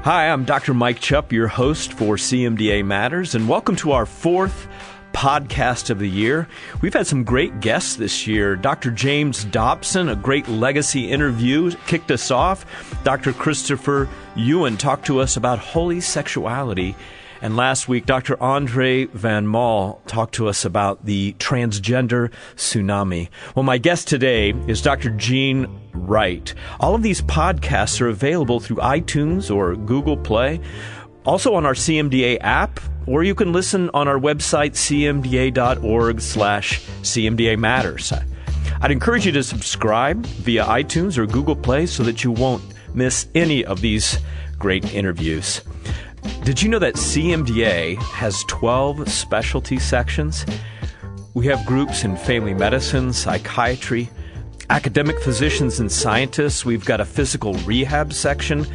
Hi, I'm Dr. Mike Chupp, your host for CMDA Matters, and welcome to our fourth podcast of the year. We've had some great guests this year. Dr. James Dobson, a great legacy interview, kicked us off. Dr. Christopher Ewan talked to us about holy sexuality. And last week, Dr. Andre Van Mol talked to us about the transgender tsunami. Well, my guest today is Dr. Gene Wright. All of these podcasts are available through iTunes or Google Play, also on our CMDA app, or you can listen on our website, cmda.org/CMDA Matters. I'd encourage you to subscribe via iTunes or Google Play so that you won't miss any of these great interviews. Did you know that CMDA has 12 specialty sections? We have groups in family medicine, psychiatry, academic physicians and scientists. We've got a physical rehab section,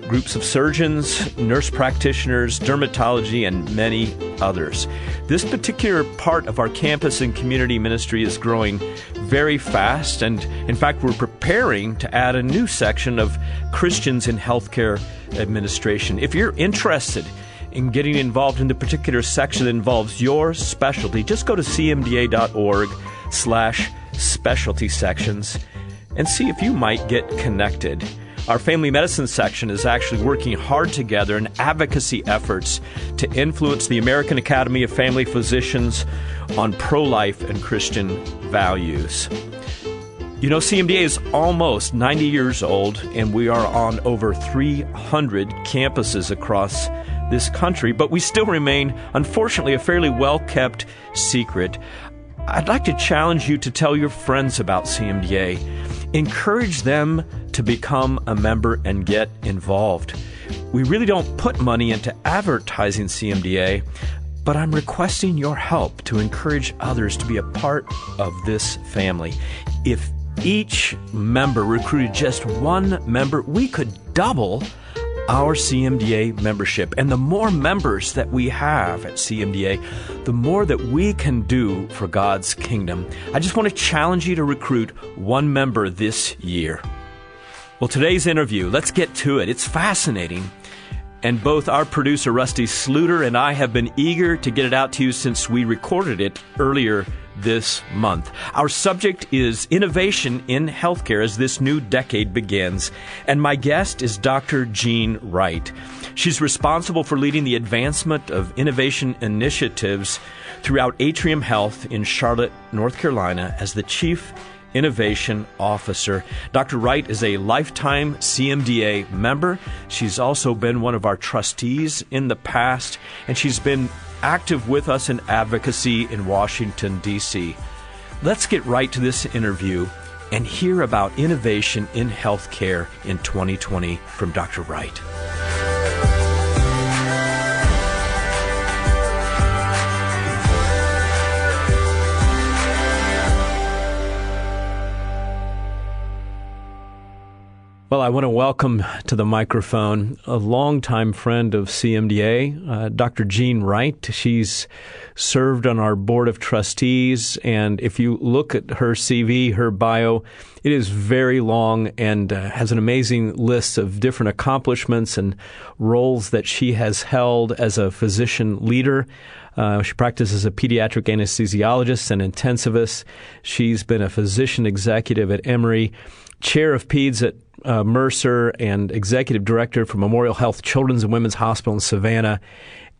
groups of surgeons, nurse practitioners, dermatology, and many others. This particular part of our campus and community ministry is growing very fast, and in fact, we're preparing to add a new section of Christians in healthcare administration. If you're interested in getting involved in the particular section that involves your specialty, just go to cmda.org/specialty sections and see if you might get connected. Our family medicine section is actually working hard together in advocacy efforts to influence the American Academy of Family Physicians on pro-life and Christian values. You know, CMDA is almost 90 years old, and we are on over 300 campuses across this country, but we still remain, unfortunately, a fairly well-kept secret. I'd like to challenge you to tell your friends about CMDA. Encourage them to become a member and get involved. We really don't put money into advertising CMDA, but I'm requesting your help to encourage others to be a part of this family. If each member recruited just one member, we could double our CMDA membership. And the more members that we have at CMDA, the more that we can do for God's kingdom. I just want to challenge you to recruit one member this year. Well, today's interview, let's get to it. It's fascinating. And both our producer, Rusty Sluter, and I have been eager to get it out to you since we recorded it earlier this month. Our subject is innovation in healthcare as this new decade begins. And my guest is Dr. Gene Wright. She's responsible for leading the advancement of innovation initiatives throughout Atrium Health in Charlotte, North Carolina, as the Chief Innovation Officer. Dr. Wright is a lifetime CMDA member. She's also been one of our trustees in the past, and she's been active with us in advocacy in Washington, D.C. Let's get right to this interview and hear about innovation in healthcare in 2020 from Dr. Wright. Well, I want to welcome to the microphone a longtime friend of CMDA, Dr. Gene Wright. She's served on our board of trustees, and if you look at her CV, her bio, it is very long and has an amazing list of different accomplishments and roles that she has held as a physician leader. She practices as a pediatric anesthesiologist and intensivist. She's been a physician executive at Emory, chair of peds at Mercer, and executive director for Memorial Health Children's and Women's Hospital in Savannah,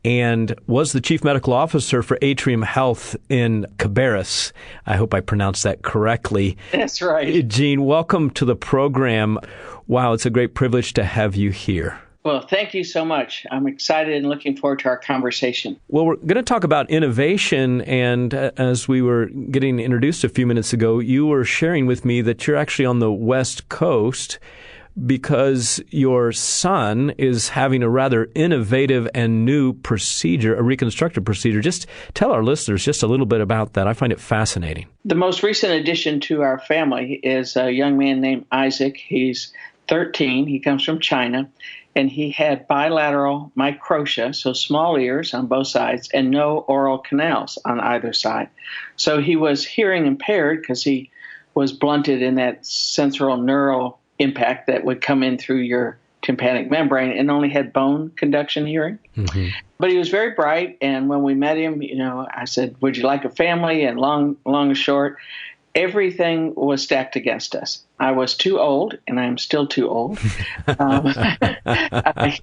and was the chief medical officer for Atrium Health in Cabarrus. I hope I pronounced that correctly. That's right. Gene, welcome to the program. Wow, it's a great privilege to have you here. Well, thank you so much. I'm excited and looking forward to our conversation. Well, we're going to talk about innovation, and as we were getting introduced a few minutes ago, you were sharing with me that you're actually on the West Coast because your son is having a rather innovative and new procedure, a reconstructive procedure. Just tell our listeners just a little bit about that. I find it fascinating. The most recent addition to our family is a young man named Isaac. He's 13. He comes from China. And he had bilateral microtia, so small ears on both sides, and no oral canals on either side. So he was hearing impaired because he was blunted in that sensory neural impact that would come in through your tympanic membrane and only had bone conduction hearing. Mm-hmm. But he was very bright, and when we met him, I said, would you like a family? And long and short, everything was stacked against us. I was too old, and I'm still too old. He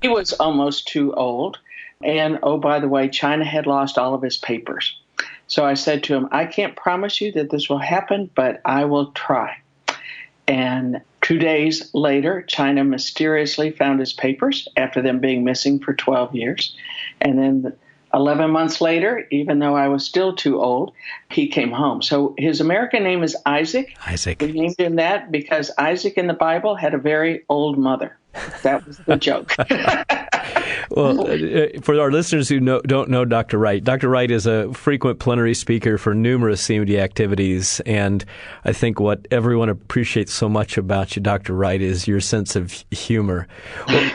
was almost too old. And, oh, by the way, China had lost all of his papers. So I said to him, I can't promise you that this will happen, but I will try. And 2 days later, China mysteriously found his papers after them being missing for 12 years. And then 11 months later, even though I was still too old, he came home. So his American name is Isaac. Isaac. We named him that because Isaac in the Bible had a very old mother. That was the joke. Well, for our listeners who don't know Dr. Wright, Dr. Wright is a frequent plenary speaker for numerous CMDA activities, and I think what everyone appreciates so much about you, Dr. Wright, is your sense of humor.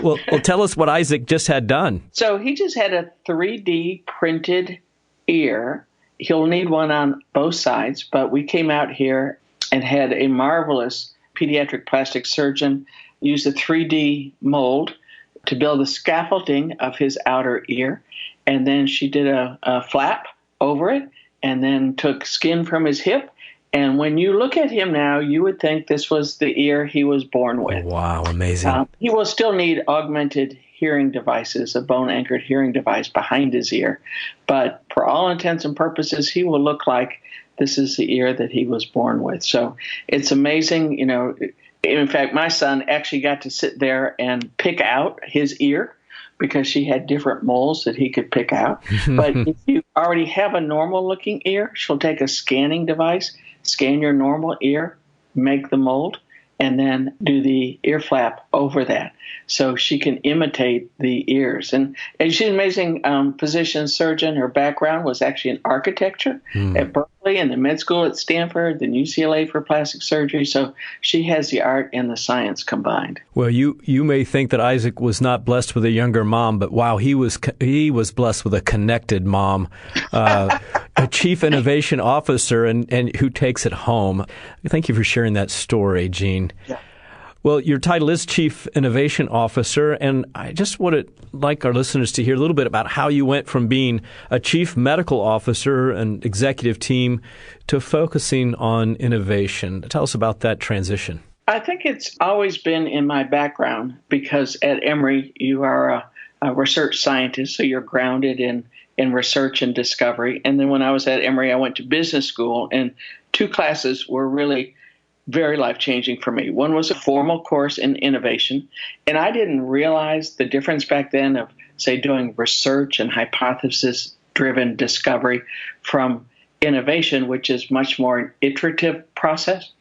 Well, tell us what Isaac just had done. So he just had a 3D printed ear. He'll need one on both sides, but we came out here and had a marvelous pediatric plastic surgeon use a 3D mold to build the scaffolding of his outer ear. And then she did a flap over it and then took skin from his hip. And when you look at him now, you would think this was the ear he was born with. Wow, amazing. He will still need augmented hearing devices, a bone-anchored hearing device behind his ear. But for all intents and purposes, he will look like this is the ear that he was born with. So it's amazing, In fact, my son actually got to sit there and pick out his ear because she had different moles that he could pick out. But if you already have a normal-looking ear, she'll take a scanning device, scan your normal ear, make the mold, and then do the ear flap over that so she can imitate the ears. And she's an amazing physician, surgeon. Her background was actually in architecture at Berkeley and the med school at Stanford, then UCLA for plastic surgery. So she has the art and the science combined. Well, you may think that Isaac was not blessed with a younger mom, but wow, he was blessed with a connected mom, a chief innovation officer, and who takes it home. Thank you for sharing that story, Gene. Yeah. Well, your title is Chief Innovation Officer, and I just would like our listeners to hear a little bit about how you went from being a Chief Medical Officer and executive team to focusing on innovation. Tell us about that transition. I think it's always been in my background because at Emory, you are a research scientist, so you're grounded in research and discovery. And then when I was at Emory, I went to business school, and 2 classes were really very life-changing for me. One was a formal course in innovation, and I didn't realize the difference back then of, say, doing research and hypothesis-driven discovery from innovation, which is much more an iterative process.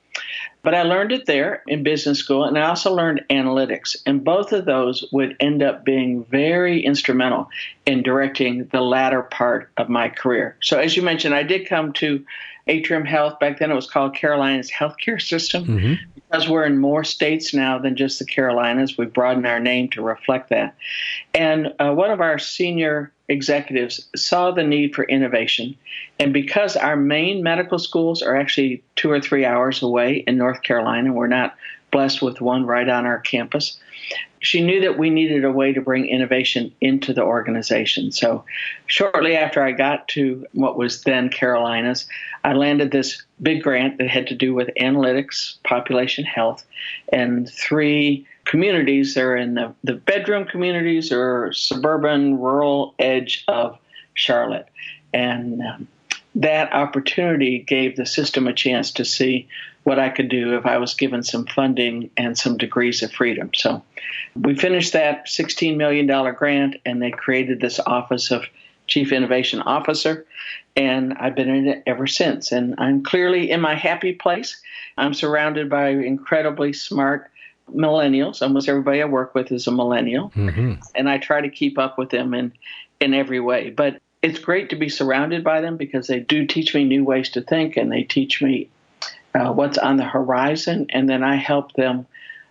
But I learned it there in business school, and I also learned analytics, and both of those would end up being very instrumental in directing the latter part of my career. So as you mentioned, I did come to Atrium Health. Back then it was called Carolina's healthcare system. Mm-hmm. Because we're in more states now than just the Carolinas, we broadened our name to reflect that. And one of our senior executives saw the need for innovation. And because our main medical schools are actually 2 or 3 hours away in North Carolina, we're not blessed with one right on our campus, she knew that we needed a way to bring innovation into the organization. So shortly after I got to what was then Carolinas, I landed this big grant that had to do with analytics, population health, and 3 communities. They're in the bedroom communities or suburban, rural edge of Charlotte. And that opportunity gave the system a chance to see what I could do if I was given some funding and some degrees of freedom. So we finished that $16 million grant, and they created this Office of Chief Innovation Officer, and I've been in it ever since. And I'm clearly in my happy place. I'm surrounded by incredibly smart millennials. Almost everybody I work with is a millennial, and I try to keep up with them in every way. But it's great to be surrounded by them because they do teach me new ways to think, and they teach me what's on the horizon, and then I help them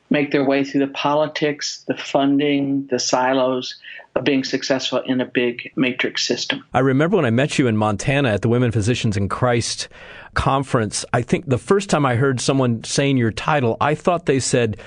make their way through the politics, the funding, the silos of being successful in a big matrix system. I remember when I met you in Montana at the Women Physicians in Christ conference, I think the first time I heard someone saying your title, I thought they said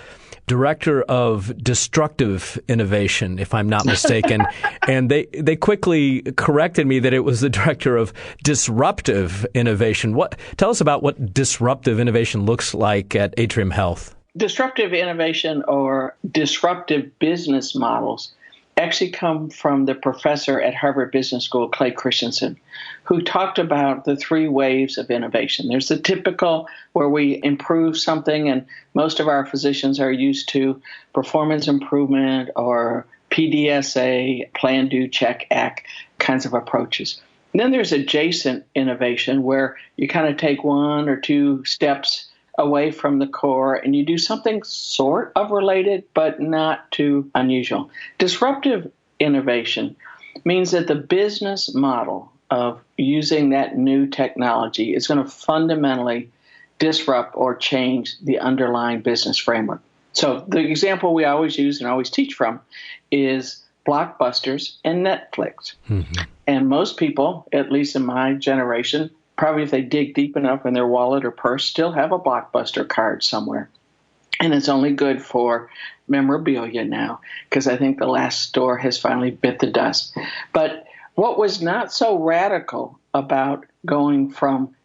director of Destructive Innovation, if I'm not mistaken. And they quickly corrected me that it was the director of Disruptive Innovation. Tell us about what disruptive innovation looks like at Atrium Health. Disruptive innovation or disruptive business models actually come from the professor at Harvard Business School, Clay Christensen, who talked about the three waves of innovation. There's the typical where we improve something, and most of our physicians are used to performance improvement or PDSA, plan, do, check, act kinds of approaches. And then there's adjacent innovation where you kind of take one or two steps away from the core and you do something sort of related, but not too unusual. Disruptive innovation means that the business model of using that new technology is going to fundamentally disrupt or change the underlying business framework. So the example we always use and always teach from is blockbusters and Netflix. Mm-hmm. And most people, at least in my generation, probably if they dig deep enough in their wallet or purse, still have a Blockbuster card somewhere. And it's only good for memorabilia now, because I think the last store has finally bit the dust. But what was not so radical about going from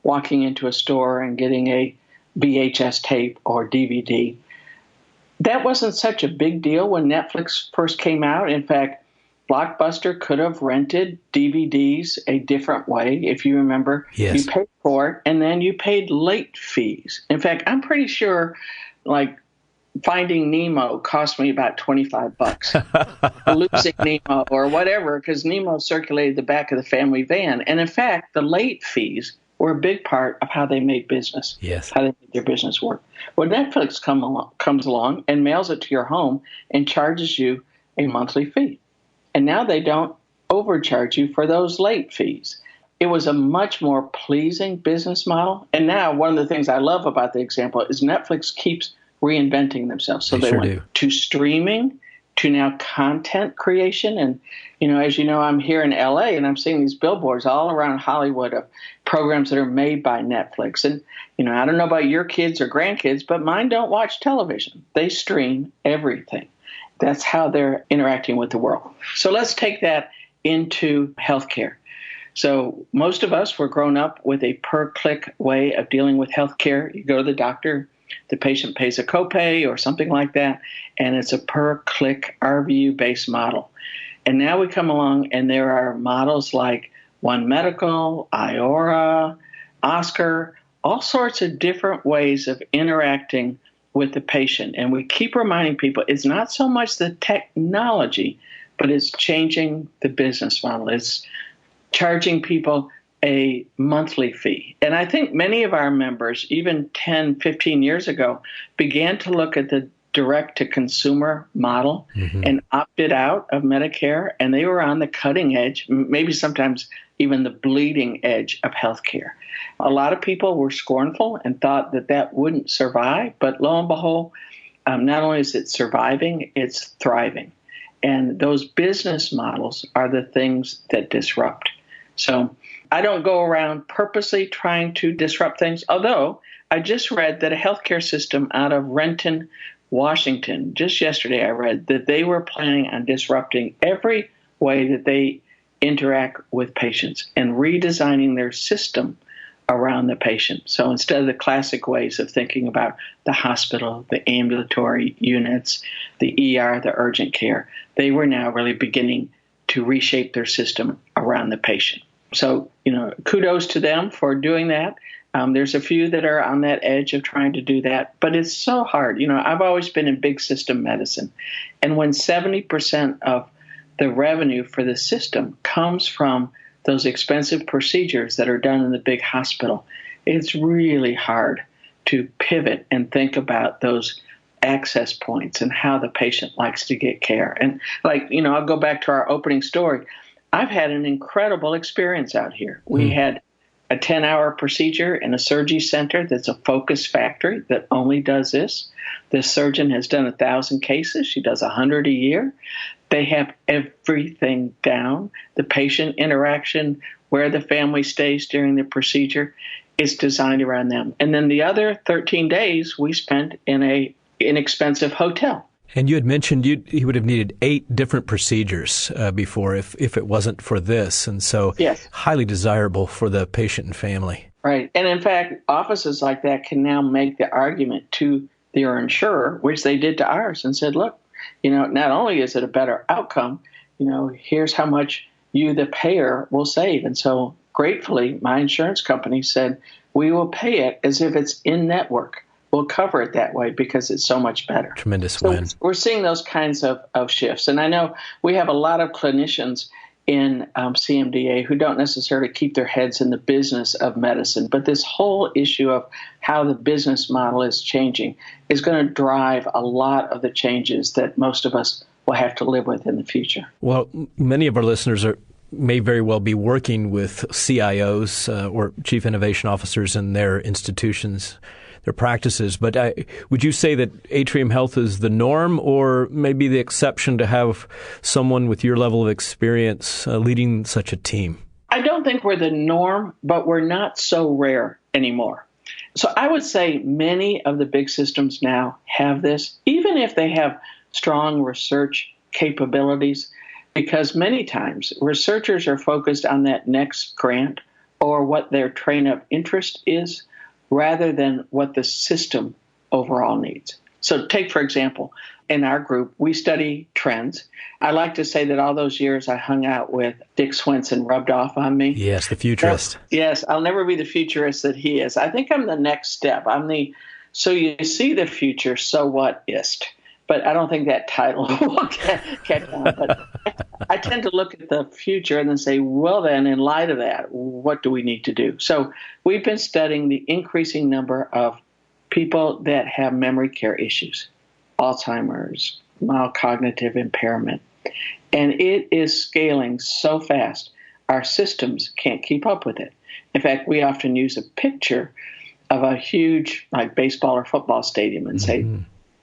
walking into a store and getting a VHS tape or DVD, that wasn't such a big deal when Netflix first came out. In fact, Blockbuster could have rented DVDs a different way. If you remember, yes. You paid for it, and then you paid late fees. In fact, I'm pretty sure, like, Finding Nemo cost me about $25. Losing Nemo or whatever, because Nemo circulated the back of the family van. And in fact, the late fees were a big part of how they made business, yes. how they made their business work. Well, Netflix comes along and mails it to your home and charges you a monthly fee. And now they don't overcharge you for those late fees. It was a much more pleasing business model. And now one of the things I love about the example is Netflix keeps reinventing themselves. So they went to streaming, to now content creation. And, as you know, I'm here in LA and I'm seeing these billboards all around Hollywood of programs that are made by Netflix. And, I don't know about your kids or grandkids, but mine don't watch television. They stream everything. That's how they're interacting with the world. So let's take that into healthcare. So most of us were grown up with a per-click way of dealing with healthcare. You go to the doctor, the patient pays a copay or something like that, and it's a per-click RVU-based model. And now we come along, and there are models like One Medical, Iora, Oscar, all sorts of different ways of interacting with the patient. And we keep reminding people it's not so much the technology, but it's changing the business model. It's charging people a monthly fee. And I think many of our members, even 10, 15 years ago, began to look at the direct-to-consumer model and opted out of Medicare. And they were on the cutting edge, maybe sometimes even the bleeding edge of healthcare. A lot of people were scornful and thought that that wouldn't survive. But lo and behold, not only is it surviving, it's thriving. And those business models are the things that disrupt. So I don't go around purposely trying to disrupt things, although I just read that a healthcare system out of Renton, Washington, just yesterday I read that they were planning on disrupting every way that they interact with patients and redesigning their system around the patient. So instead of the classic ways of thinking about the hospital, the ambulatory units, the ER, the urgent care, they were now really beginning to reshape their system around the patient. So, kudos to them for doing that. There's a few that are on that edge of trying to do that, but it's so hard. I've always been in big system medicine. And when 70% of the revenue for the system comes from those expensive procedures that are done in the big hospital, it's really hard to pivot and think about those access points and how the patient likes to get care. And I'll go back to our opening story. I've had an incredible experience out here. We had a 10-hour procedure in a surgery center that's a focus factory that only does this. This surgeon has done 1,000 cases. She does 100 a year. They have everything down. The patient interaction, where the family stays during the procedure, is designed around them. And then the other 13 days we spent in a inexpensive hotel. And you had mentioned he would have needed 8 different procedures before if it wasn't for this. And so yes, highly desirable for the patient and family. Right. And in fact, offices like that can now make the argument to their insurer, which they did to ours, and said, look, not only is it a better outcome, here's how much you, the payer, will save. And so gratefully, my insurance company said, we will pay it as if it's in network. We'll cover it that way because it's so much better. Tremendous win. We're seeing those kinds of shifts. And I know we have a lot of clinicians in CMDA who don't necessarily keep their heads in the business of medicine. But this whole issue of how the business model is changing is going to drive a lot of the changes that most of us will have to live with in the future. Well, many of our listeners may very well be working with CIOs or Chief Innovation Officers in their institutions, their practices. But would you say that Atrium Health is the norm or maybe the exception to have someone with your level of experience leading such a team? I don't think we're the norm, but we're not so rare anymore. So I would say many of the big systems now have this, even if they have strong research capabilities, because many times researchers are focused on that next grant or what their train of interest is, rather than what the system overall needs. So take, for example, in our group, we study trends. I like to say that all those years I hung out with Dick Swenson rubbed off on me. Yes, the futurist. Yes, I'll never be the futurist that he is. I think I'm the next step. So you see the future, so what ist? But I don't think that title will catch on. But I tend to look at the future and then say, well, then, in light of that, what do we need to do? So we've been studying the increasing number of people that have memory care issues, Alzheimer's, mild cognitive impairment. And it is scaling so fast, our systems can't keep up with it. In fact, we often use a picture of a huge, like, baseball or football stadium and say,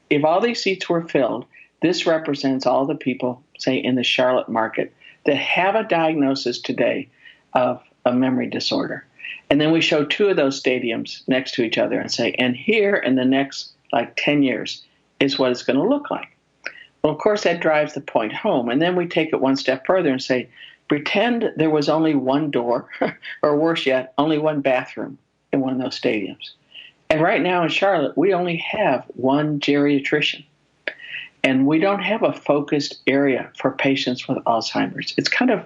if all these seats were filled, this represents all the people, say, in the Charlotte market that have a diagnosis today of a memory disorder. And then we show 2 of those stadiums next to each other and say, and here in the next, 10 years is what it's going to look like. Well, of course, that drives the point home. And then we take it one step further and say, pretend there was only one door, or worse yet, only one bathroom in one of those stadiums. And right now in Charlotte, we only have one geriatrician. And we don't have a focused area for patients with Alzheimer's. It's kind of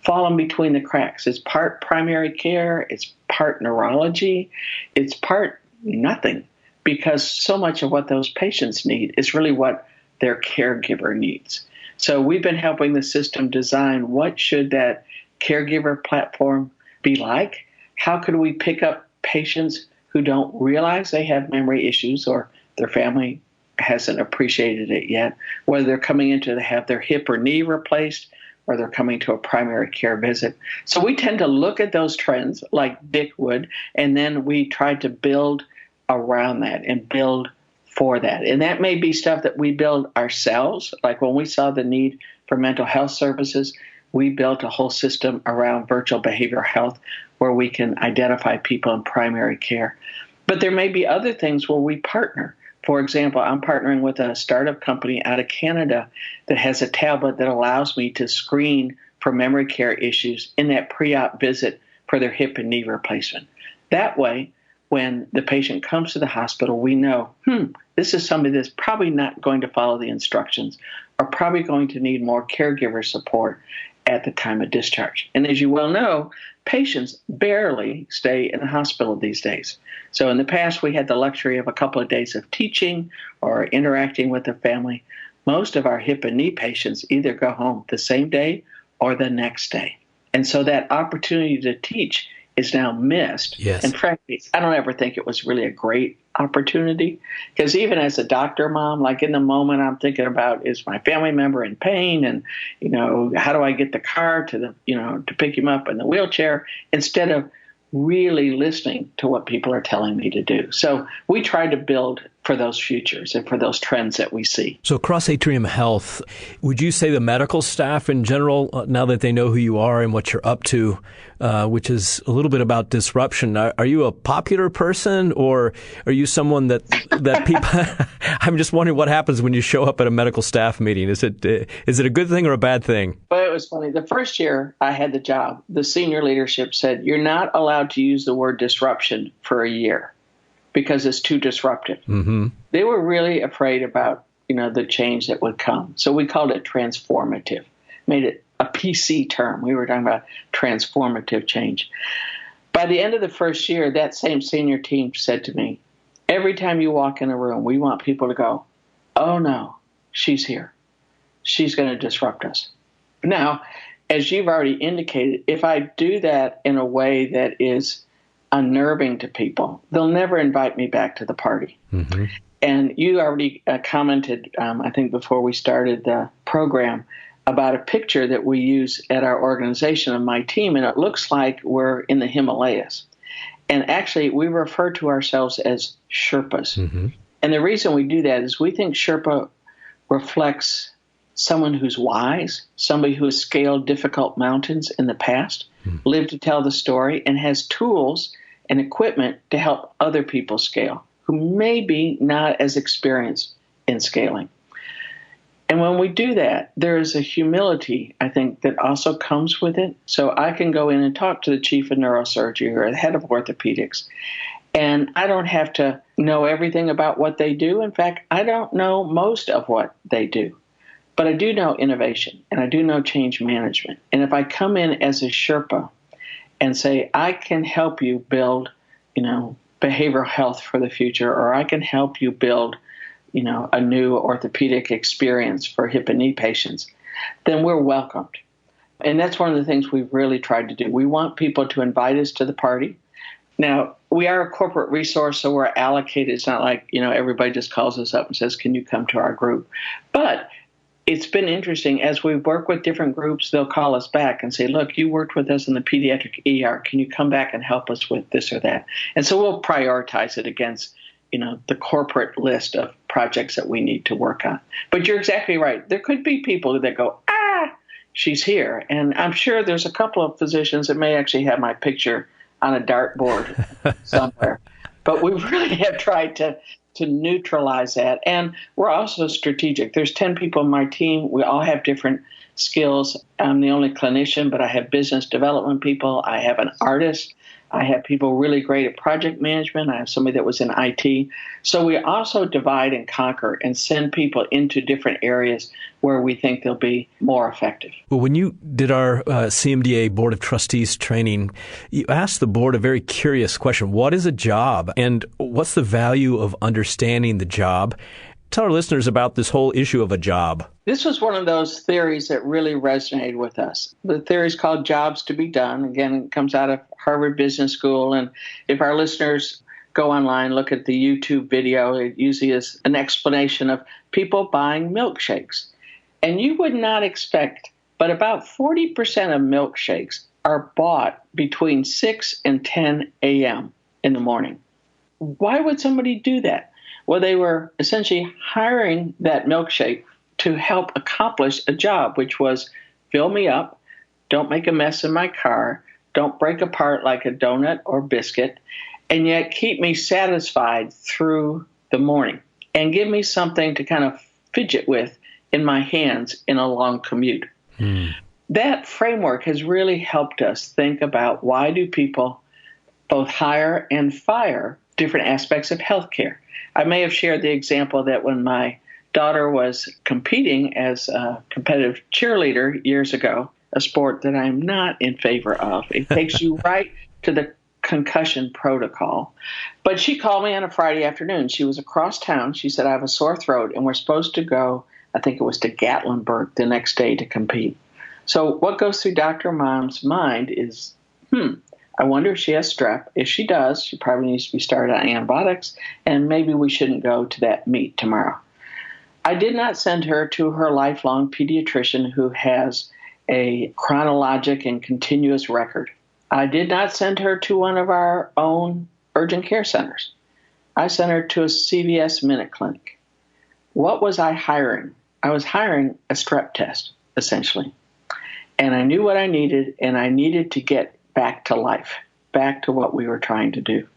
fallen between the cracks. It's part primary care, it's part neurology, it's part nothing, because so much of what those patients need is really what their caregiver needs. So we've been helping the system design what should that caregiver platform be like? How could we pick up patients who don't realize they have memory issues or their family hasn't appreciated it yet, whether they're coming in to have their hip or knee replaced or they're coming to a primary care visit. So we tend to look at those trends like Dick would, and then we try to build around that and build for that. And that may be stuff that we build ourselves. Like when we saw the need for mental health services, we built a whole system around virtual behavioral health where we can identify people in primary care. But there may be other things where we partner. For example, I'm partnering with a startup company out of Canada that has a tablet that allows me to screen for memory care issues in that pre-op visit for their hip and knee replacement. That way, when the patient comes to the hospital, we know, this is somebody that's probably not going to follow the instructions or probably going to need more caregiver support at the time of discharge. And as you well know, patients barely stay in the hospital these days. So in the past, we had the luxury of a couple of days of teaching or interacting with the family. Most of our hip and knee patients either go home the same day or the next day. And so that opportunity to teach is now missed. Yes. And frankly, I don't ever think it was really a great opportunity, because even as a doctor mom, like in the moment, I'm thinking about, is my family member in pain? And, how do I get the car to to pick him up in the wheelchair, instead of really listening to what people are telling me to do. So we try to build for those futures and for those trends that we see. So across Atrium Health, would you say the medical staff in general, now that they know who you are and what you're up to, which is a little bit about disruption, are you a popular person, or are you someone that people... I'm just wondering what happens when you show up at a medical staff meeting. Is it a good thing or a bad thing? But it was funny. The first year I had the job, the senior leadership said, you're not allowed to use the word disruption for a year, because it's too disruptive. Mm-hmm. They were really afraid about, the change that would come. So we called it transformative, made it a PC term. We were talking about transformative change. By the end of the first year, that same senior team said to me, every time you walk in a room, we want people to go, oh no, she's here. She's going to disrupt us. Now, as you've already indicated, if I do that in a way that is unnerving to people, they'll never invite me back to the party. Mm-hmm. And you already commented, I think before we started the program, about a picture that we use at our organization of my team, and it looks like we're in the Himalayas. And actually, we refer to ourselves as Sherpas. Mm-hmm. And the reason we do that is we think Sherpa reflects someone who's wise, somebody who has scaled difficult mountains in the past, lived to tell the story, and has tools and equipment to help other people scale, who may be not as experienced in scaling. And when we do that, there is a humility, I think, that also comes with it. So I can go in and talk to the chief of neurosurgery or the head of orthopedics, and I don't have to know everything about what they do. In fact, I don't know most of what they do. But I do know innovation, and I do know change management. And if I come in as a Sherpa and say, I can help you build, behavioral health for the future, or I can help you build, a new orthopedic experience for hip and knee patients, then we're welcomed. And that's one of the things we've really tried to do. We want people to invite us to the party. Now, we are a corporate resource, so we're allocated. It's not like, everybody just calls us up and says, can you come to our group? But it's been interesting. As we work with different groups, they'll call us back and say, look, you worked with us in the pediatric ER. Can you come back and help us with this or that? And so we'll prioritize it against, the corporate list of projects that we need to work on. But you're exactly right. There could be people that go, she's here. And I'm sure there's a couple of physicians that may actually have my picture on a dartboard somewhere. But we really have tried to neutralize that. And we're also strategic. There's 10 people on my team. We all have different skills. I'm the only clinician, but I have business development people. I have an artist. I have people really great at project management. I have somebody that was in IT. So we also divide and conquer and send people into different areas where we think they'll be more effective. Well, when you did our CMDA Board of Trustees training, you asked the board a very curious question. What is a job? And what's the value of understanding the job? Tell our listeners about this whole issue of a job. This was one of those theories that really resonated with us. The theory is called jobs to be done. Again, it comes out of Harvard Business School. And if our listeners go online, look at the YouTube video, it usually is an explanation of people buying milkshakes. And you would not expect, but about 40% of milkshakes are bought between 6 and 10 a.m. in the morning. Why would somebody do that? Well, they were essentially hiring that milkshake to help accomplish a job, which was fill me up, don't make a mess in my car, don't break apart like a donut or biscuit, and yet keep me satisfied through the morning and give me something to kind of fidget with in my hands in a long commute. That framework has really helped us think about why do people both hire and fire different aspects of healthcare. I may have shared the example that when my daughter was competing as a competitive cheerleader years ago, a sport that I'm not in favor of. It takes you right to the concussion protocol. But she called me on a Friday afternoon. She was across town. She said, I have a sore throat, and we're supposed to go, I think it was to Gatlinburg the next day to compete. So what goes through Dr. Mom's mind is, I wonder if she has strep. If she does, she probably needs to be started on antibiotics, and maybe we shouldn't go to that meet tomorrow. I did not send her to her lifelong pediatrician who has a chronologic and continuous record. I did not send her to one of our own urgent care centers. I sent her to a CVS Minute Clinic. What was I hiring? I was hiring a strep test, essentially. And I knew what I needed, and I needed to get back to life, back to what we were trying to do.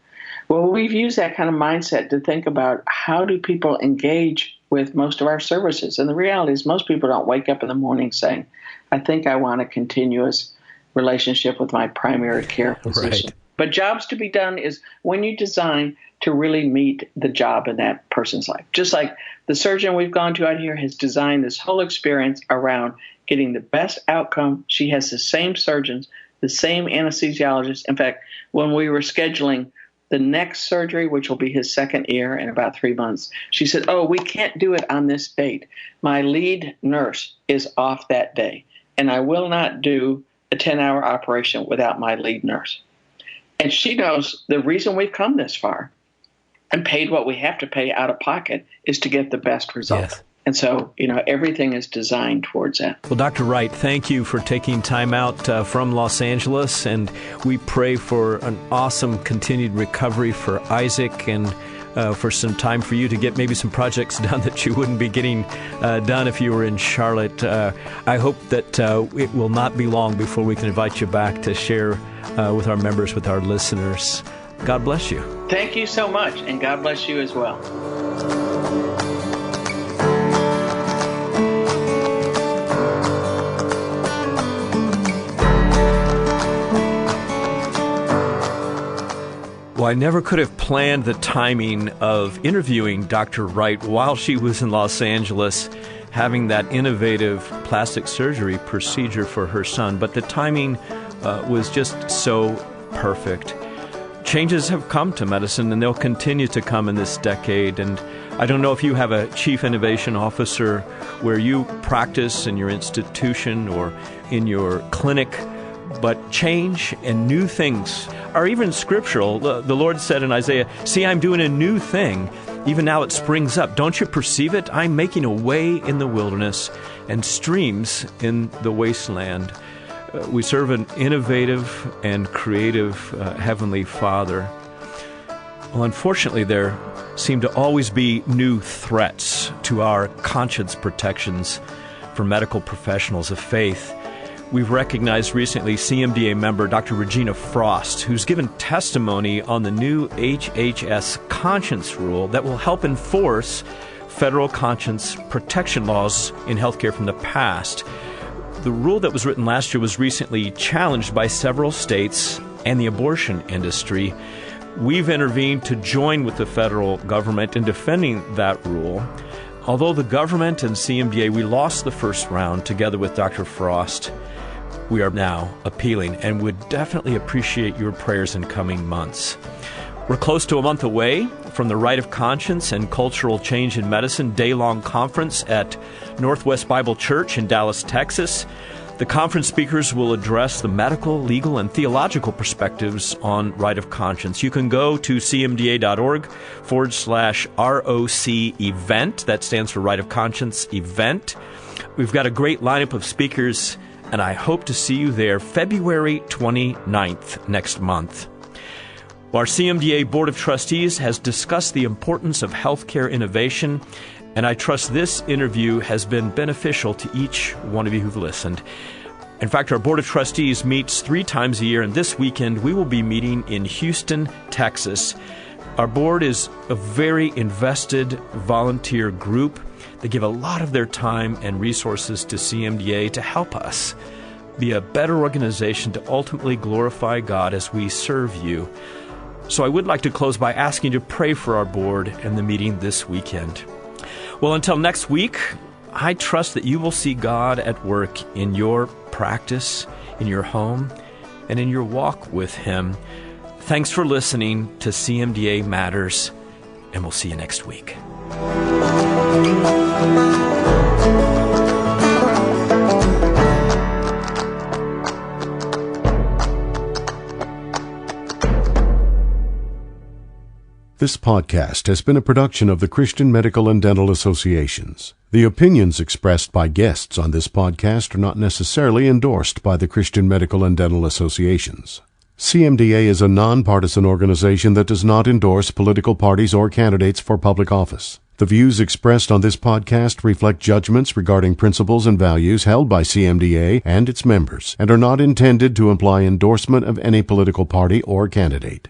Well, we've used that kind of mindset to think about how do people engage with most of our services. And the reality is most people don't wake up in the morning saying, I think I want a continuous relationship with my primary care physician. Right. But jobs to be done is when you design to really meet the job in that person's life. Just like the surgeon we've gone to out here has designed this whole experience around getting the best outcome. She has the same surgeons, the same anesthesiologist. In fact, when we were scheduling the next surgery, which will be his second year in about 3 months, she said, oh, we can't do it on this date. My lead nurse is off that day, and I will not do a 10-hour operation without my lead nurse. And she knows the reason we've come this far and paid what we have to pay out of pocket is to get the best result. Yes. And so, everything is designed towards that. Well, Dr. Wright, thank you for taking time out from Los Angeles, and we pray for an awesome continued recovery for Isaac and for some time for you to get maybe some projects done that you wouldn't be getting done if you were in Charlotte. I hope that it will not be long before we can invite you back to share with our members, with our listeners. God bless you. Thank you so much, and God bless you as well. Well, I never could have planned the timing of interviewing Dr. Wright while she was in Los Angeles having that innovative plastic surgery procedure for her son. But the timing was just so perfect. Changes have come to medicine, and they'll continue to come in this decade. And I don't know if you have a chief innovation officer where you practice in your institution or in your clinic, but change and new things are even scriptural. The Lord said in Isaiah, see, I'm doing a new thing. Even now it springs up. Don't you perceive it? I'm making a way in the wilderness and streams in the wasteland. We serve an innovative and creative Heavenly Father. Well, unfortunately, there seem to always be new threats to our conscience protections for medical professionals of faith. We've recognized recently CMDA member Dr. Regina Frost, who's given testimony on the new Hhs Conscience Rule that will help enforce federal conscience protection laws in healthcare from the past. The rule that was written last year was recently challenged by several states and the abortion industry. We've intervened to join with the federal government in defending that rule. Although the government and CMDA, we lost the first round together with Dr. Frost, we are now appealing and would definitely appreciate your prayers in coming months. We're close to a month away from the Right of Conscience and Cultural Change in Medicine day-long conference at Northwest Bible Church in Dallas, Texas. The conference speakers will address the medical, legal, and theological perspectives on right of conscience. You can go to cmda.org/ROC event. That stands for Right of Conscience event. We've got a great lineup of speakers, and I hope to see you there February 29th next month. Our CMDA Board of Trustees has discussed the importance of healthcare innovation, and I trust this interview has been beneficial to each one of you who've listened. In fact, our Board of Trustees meets 3 times a year, and this weekend we will be meeting in Houston, Texas. Our board is a very invested volunteer group. They give a lot of their time and resources to CMDA to help us be a better organization to ultimately glorify God as we serve you. So I would like to close by asking you to pray for our board and the meeting this weekend. Well, until next week, I trust that you will see God at work in your practice, in your home, and in your walk with Him. Thanks for listening to CMDA Matters, and we'll see you next week. This podcast has been a production of the Christian Medical and Dental Associations. The opinions expressed by guests on this podcast are not necessarily endorsed by the Christian Medical and Dental Associations. CMDA is a nonpartisan organization that does not endorse political parties or candidates for public office. The views expressed on this podcast reflect judgments regarding principles and values held by CMDA and its members and are not intended to imply endorsement of any political party or candidate.